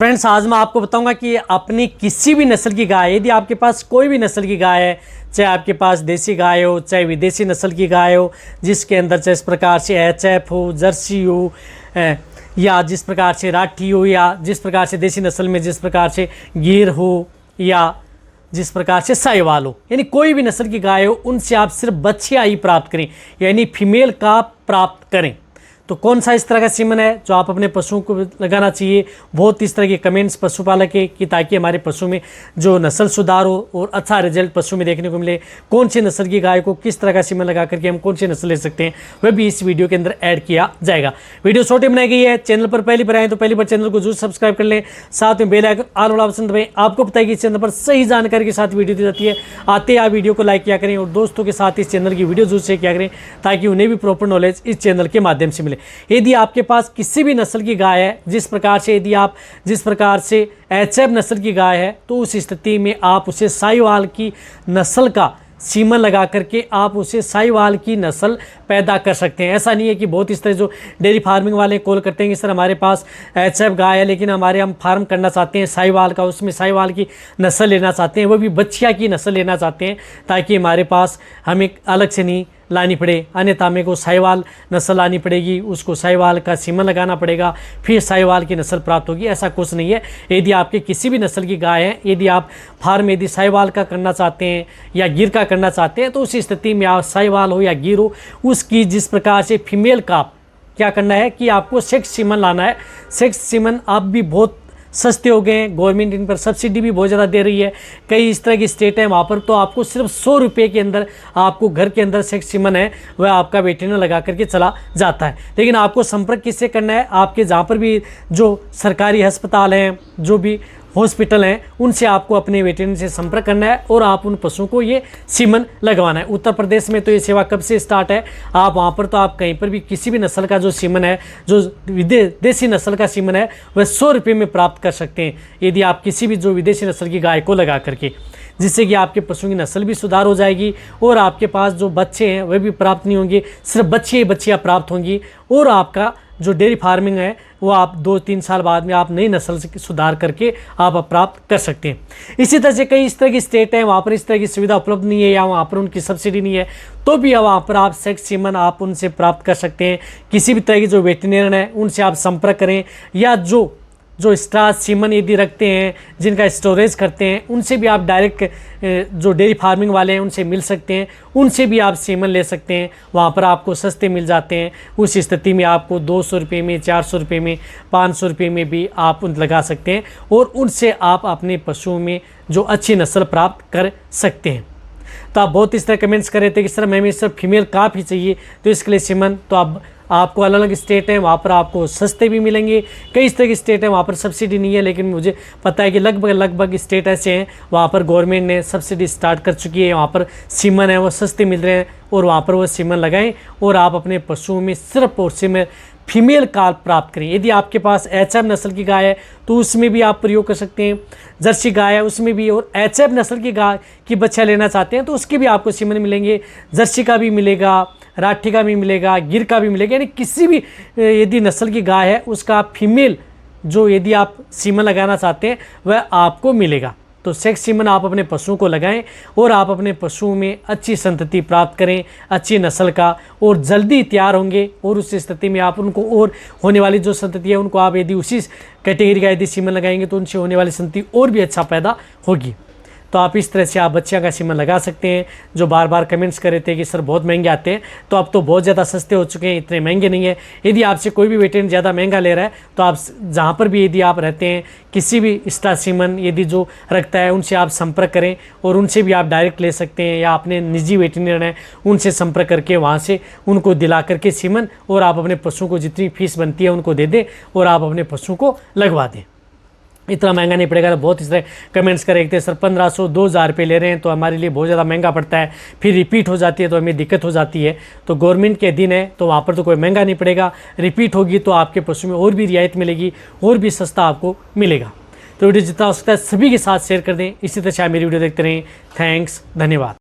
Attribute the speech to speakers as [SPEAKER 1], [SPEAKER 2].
[SPEAKER 1] Friends, आज मैं आपको बताऊंगा कि अपनी किसी भी नस्ल की गाय, यदि आपके पास कोई भी नस्ल की गाय है, चाहे आपके पास देसी गाय हो चाहे विदेशी नस्ल की गाय हो, जिसके अंदर चाहे इस प्रकार से एचएफ हो, जर्सी हो, या जिस प्रकार से राठी हो, या जिस प्रकार से देसी नस्ल में जिस प्रकार से गिर हो, या जिस प्रकार से साहिवाल हो, यानी कोई भी नस्ल की गाय हो, उनसे आप सिर्फ बच्चियाँ ही प्राप्त करें, यानी फीमेल का प्राप्त करें। तो कौन सा इस तरह का सीमन है जो आप अपने पशुओं को लगाना चाहिए? बहुत इस तरह के कमेंट्स पशुपालक के कि ताकि हमारे पशु में जो नस्ल सुधार हो और अच्छा रिजल्ट पशु में देखने को मिले। कौन सी नस्ल की गाय को किस तरह का सीमन लगा करके हम कौन सी नस्ल ले सकते हैं, वह भी इस वीडियो के अंदर ऐड किया जाएगा। वीडियो छोटी बनाई गई है। चैनल पर पहली बार आए तो पहली बार चैनल को जरूर सब्सक्राइब कर लें, साथ में बेल आइकन ऑल वाला ऑप्शन दबाएं। आपको पता है कि इस चैनल पर सही जानकारी के साथ वीडियो दी जाती है। आते आप वीडियो को लाइक किया करें और दोस्तों के साथ इस चैनल की वीडियो जरूर शेयर किया करें ताकि उन्हें भी प्रॉपर नॉलेज इस चैनल के माध्यम से मिले। यदि आपके पास किसी भी नस्ल की गाय है, जिस प्रकार से एचएफ नस्ल की गाय है, तो उस स्थिति में आप उसे साहिवाल की नस्ल का सीमन लगा करके आप उसे साहिवाल की नस्ल पैदा कर सकते हैं। ऐसा नहीं है कि बहुत इस तरह जो डेयरी फार्मिंग वाले कॉल करते हैं कि सर हमारे पास एचएफ गाय है लेकिन हम फार्म करना चाहते हैं साहिवाल का, उसमें साहिवाल की नस्ल लेना चाहते हैं, वो भी बच्चिया की नस्ल लेना चाहते हैं ताकि हमारे पास हमें अलग से नहीं लानी पड़े, अन्यथा हमें को साहिवाल नस्ल लानी पड़ेगी, उसको साहिवाल का सीमन लगाना पड़ेगा, फिर साहिवाल की नस्ल प्राप्त होगी। ऐसा कुछ नहीं है। यदि आपके किसी भी नस्ल की गाय है, यदि आप फार्म यदि साहिवाल का करना चाहते हैं या गिर का करना चाहते हैं, तो उस स्थिति में आप साहिवाल हो या गिर हो, उसकी जिस प्रकार से फीमेल का क्या करना है कि आपको सेक्स सीमन लाना है। सेक्स सीमन आप भी बहुत सस्ते हो गए हैं, गवर्नमेंट इन पर सब्सिडी भी बहुत ज़्यादा दे रही है। कई इस तरह की स्टेट है वहाँ पर तो आपको सिर्फ 100 रुपये के अंदर आपको घर के अंदर सेक्स सीमन है वह आपका वेटेरिनरी लगा करके चला जाता है। लेकिन आपको संपर्क किससे करना है? आपके जहाँ पर भी जो सरकारी अस्पताल हैं, जो भी हॉस्पिटल हैं, उनसे आपको अपने वेटेरिनरी से संपर्क करना है और आप उन पशुओं को ये सीमन लगवाना है। उत्तर प्रदेश में तो ये सेवा कब से स्टार्ट है? आप वहाँ पर तो आप कहीं पर भी किसी भी नस्ल का जो सीमन है, जो विदेशी नस्ल का सीमन है, वह 100 रुपये में प्राप्त कर सकते हैं यदि आप किसी भी जो विदेशी नस्ल की गाय को लगा करके, जिससे कि आपके पशुओं की नस्ल भी सुधार हो जाएगी और आपके पास जो बच्चे हैं वह भी प्राप्त नहीं होंगे, सिर्फ बच्चियाँ प्राप्त होंगी और आपका जो डेयरी फार्मिंग है वो आप 2-3 साल बाद में आप नई नस्ल से सुधार करके आप प्राप्त कर सकते हैं। इसी तरह से कई इस तरह की स्टेट हैं वहाँ पर इस तरह की सुविधा उपलब्ध नहीं है या वहाँ पर उनकी सब्सिडी नहीं है, तो भी वहाँ पर आप सेक्स सीमन आप उनसे प्राप्त कर सकते हैं। किसी भी तरह की जो वेटेरिनरी है उनसे आप संपर्क करें, या जो स्टार सीमन यदि रखते हैं, जिनका स्टोरेज करते हैं, उनसे भी आप डायरेक्ट जो डेयरी फार्मिंग वाले हैं उनसे मिल सकते हैं, उनसे भी आप सीमन ले सकते हैं। वहाँ पर आपको सस्ते मिल जाते हैं। उस स्थिति में आपको 200 रुपये में, 400 रुपये में, 500 रुपये में भी आप लगा सकते हैं और उनसे आप अपने पशुओं में जो अच्छी नस्ल प्राप्त कर सकते हैं। तो आप बहुत इस तरह कमेंट्स कर रहे थे कि सर हमें सिर्फ फीमेल काफ ही चाहिए, तो इसके लिए सीमन तो आपको अलग अलग स्टेट हैं वहाँ पर आपको सस्ते भी मिलेंगे। कई इस तरह की स्टेट हैं वहाँ पर सब्सिडी नहीं है, लेकिन मुझे पता है कि लगभग स्टेट ऐसे हैं वहाँ पर गवर्नमेंट ने सब्सिडी स्टार्ट कर चुकी है, वहाँ पर सीमन है वो सस्ते मिल रहे हैं और वहाँ पर वो सीमन लगाएं और आप अपने पशुओं में सिर्फ और सिर्फ फीमेल काल प्राप्त करें। यदि आपके पास एचएफ नस्ल की गाय है तो उसमें भी आप प्रयोग कर सकते हैं, जर्सी गाय है उसमें भी, और एचएफ नस्ल की गाय की बच्चा लेना चाहते हैं तो उसके भी आपको सीमन मिलेंगे, जर्सी का भी मिलेगा, राठी का भी मिलेगा, गिर का भी मिलेगा, यानी किसी भी यदि नस्ल की गाय है उसका फीमेल जो यदि आप सीमन लगाना चाहते हैं वह आपको मिलेगा। तो सेक्स सीमन आप अपने पशुओं को लगाएं और आप अपने पशुओं में अच्छी संतति प्राप्त करें, अच्छी नस्ल का, और जल्दी तैयार होंगे। और उस स्थिति में आप उनको और होने वाली जो संतति है उनको आप यदि उसी कैटेगरी का यदि सीमन लगाएंगे तो उनसे होने वाली संतति और भी अच्छा पैदा होगी। तो आप इस तरह से आप बच्चियाँ का सीमन लगा सकते हैं। जो बार बार कमेंट्स कर रहे थे कि सर बहुत महंगे आते हैं, तो अब तो बहुत ज़्यादा सस्ते हो चुके हैं, इतने महंगे नहीं है। यदि आपसे कोई भी वेटेरिनरी ज़्यादा महंगा ले रहा है तो आप जहाँ पर भी यदि आप रहते हैं किसी भी स्टार सीमन यदि जो रखता है उनसे आप संपर्क करें और उनसे भी आप डायरेक्ट ले सकते हैं, या अपने निजी वेटेरिनरी हैं उनसे संपर्क करके वहाँ से उनको दिला करके सीमन, और आप अपने पशुओं को जितनी फीस बनती है उनको दे दें और आप अपने पशुओं को लगवा दें। इतना महंगा नहीं पड़ेगा। तो बहुत इस तरह कमेंट्स कर रहे थे सर 1500-2000 रुपये ले रहे हैं तो हमारे लिए बहुत ज़्यादा महंगा पड़ता है, फिर रिपीट हो जाती है तो हमें दिक्कत हो जाती है। तो गवर्नमेंट के अधीन है तो वहाँ पर तो कोई महंगा नहीं पड़ेगा, रिपीट होगी तो आपके पशु में और भी रियायत मिलेगी और भी सस्ता आपको मिलेगा। तो वीडियो जितना हो सकता है सभी के साथ शेयर कर दें। इसी तरह से आप मेरी वीडियो देखते रहें। थैंक्स, धन्यवाद।